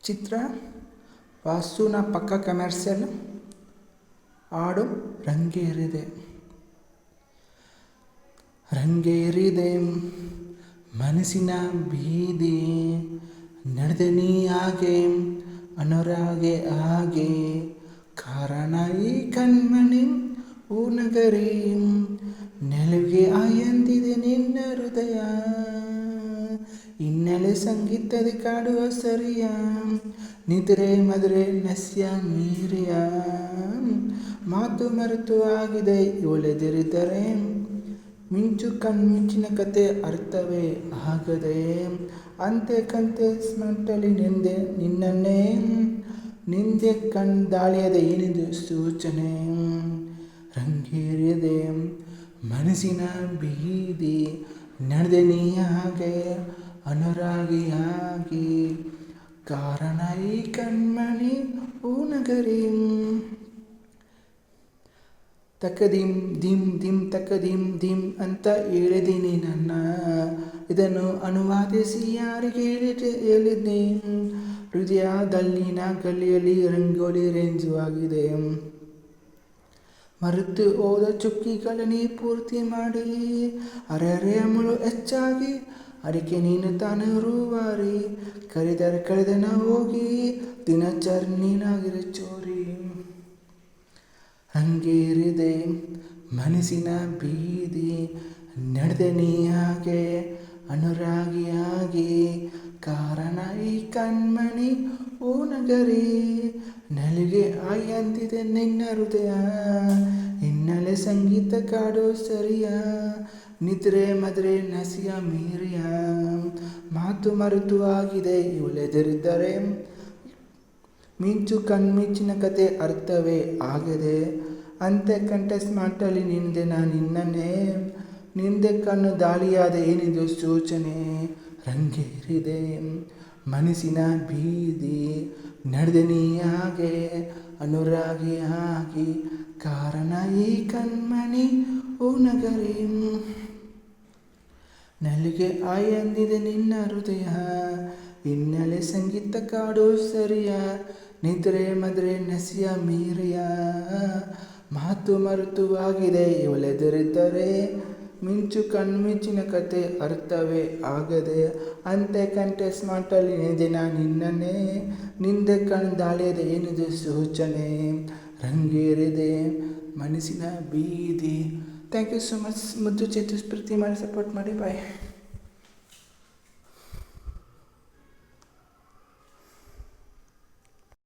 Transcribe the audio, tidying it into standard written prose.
ಚಿತ್ರ ವಾಸುನ ಪಕ್ಕ ಕಮರ್ಷಿಯಲ್. ಹಾಡು ರಂಗೇರಿದೆ ಮನಸ್ಸಿನ ಬೀದಿ, ನಡೆದೆ ನೀ ಹಾಗೆ ಅನುರಾಗೆ ಹಾಗೆ, ಕಾರಣ ಈ ಕಣ್ಮಣಿ ಹೂನಗರಿ, ನೆಲುವಿಗೆ ಆಯಂದಿದೆ ನಿನ್ನ ಹೃದಯ, ಹಿನ್ನೆಲೆ ಸಂಗೀತದ ಕಾಡುವ ಸರಿಯ, ನಿದ್ರೆ ಮದುರೆ ನಸ್ಯ ಮೀರಿಯ, ಮಾತು ಮರೆತು ಆಗಿದೆ ಇವಳೆದಿರಿದರೆ, ಮಿಂಚು ಕಣ್ಮಿಂಚಿನ ಕತೆ ಅರ್ಥವೇ ಆಗದೆ, ಅಂತೆ ಕಂತೆ ಸ್ಮಟಲಿ ನಿನ್ನನ್ನೇ, ನಿಂದೆ ದಾಳಿಯದ ಏನಿದು ಸೂಚನೆ, ರಂಗೇರಿದೆ ಮನಸ್ಸಿನ ಬೀದಿ, ನಡೆದೆ ನೀ ಹಾಗೆ ಅನುರಾಗಿಯಾಗಿ, ಕಾರಣ ಈ ಕಣ್ಮಣಿ ಹೂನಗರಿ. ತಕದಿಂ ದಿಂ ದಿಂ ತಕದಿಂ ದಿಂ ಅಂತ ಹೇಳಿದ್ದೀನಿ ನನ್ನ, ಇದನ್ನು ಅನುವಾದಿಸಿ ಯಾರಿಗೆ ಹೇಳಿದ್ದೆ, ಹೃದಯದಲ್ಲಿನ ಗಲ್ಲಿಯಲ್ಲಿ ರಂಗೋಲಿ ರೇಂಜು ಆಗಿದೆ, ಮರೆತು ಹೋದ ಚುಕ್ಕಿಗಳನ್ನೇ ಪೂರ್ತಿ ಮಾಡಿ, ಅರೆ ಅಮಲು ಹೆಚ್ಚಾಗಿ ಅದಕ್ಕೆ ನೀನು ತಾನೇ ರೂವಾರಿ, ಕಳೆದನ ಹೋಗಿ ದಿನಚರಿ ನೀನಾಗಿರೋ ಚೋರಿ, ರಂಗೇರಿದೆ ಮನಸ್ಸಿನ ಬೀದಿ, ನಡೆದೆ ನೀ ಹಾಗೆ ಅನುರಾಗಿಯಾಗಿ, ಕಾರಣ ಈ ಕಣ್ಮಣಿ ಹೂನಗರಿ, ನೆಲುವಿಗೆ ಆಯಂದಿದೆ ನಿನ್ನ ಹೃದಯ, ಹಿನ್ನೆಲೆ ಸಂಗೀತ ಕಾಡು ಸರಿಯ, ನಿದ್ರೆ ಮದುರೆ ನಸಿಯ ಮೀರಿಯ, ಮಾತು ಮರೆತು ಆಗಿದೆ ಇವಳೆದಿರಿದರೆ, ಮಿಂಚು ಕಣ್ಮಿಂಚಿನ ಕತೆ ಅರ್ಥವೇ ಆಗದೆ, ಅಂತೆ ಕಂಠ ಸ್ಮಾಟಲಿ ನಿನ್ನನ್ನೇ, ನಿಂದೆ ಕಣ್ಣು ದಾಳಿಯಾದ ಏನಿದು ಸೂಚನೆ, ರಂಗೇರಿದೆ ಮನಸ್ಸಿನ ಬೀದಿ, ನಡೆದೆ ನೀ ಹಾಗೆ ಅನುರಾಗಿಯಾಗಿ, ಕಾರಣ ಈ ಕಣ್ಮಣಿ ಹೂನಗರಿ, ನೆಲುವಿಗೆ ಆಯಂದಿದೆ ನಿನ್ನ ಹೃದಯ, ಹಿನ್ನೆಲೆ ಸಂಗೀತ ಕಾಡು ಸರಿಯ, ನಿದ್ರೆ ಮದುರೆ ನಸಿಯ ಮೀರಿಯ, ಮಾತು ಮರೆತು ಆಗಿದೆ ಇವಳೆದಿರಿದರೆ, ಮಿಂಚು ಕಣ್ಮಿಂಚಿನ ಕತೆ ಅರ್ಥವೇ ಆಗದೆ, ಅಂತೆ ಕಂಠೆ ಸ್ಮಾಟಲಿ ನಿನ್ನನ್ನೇ, ನಿಂದೆ ದಾಳಿಯದ ಏನಿದು ಸೂಚನೆ, ರಂಗೇರಿದೆ ಮನಸ್ಸಿನ ಬೀದಿ. Thank you so much. ಮುದ್ದು ಚೇತು ಪ್ರೀತಿ ಮಾಡಿ ಸಪೋರ್ಟ್ ಮಾಡಿ. ಬಾಯ್.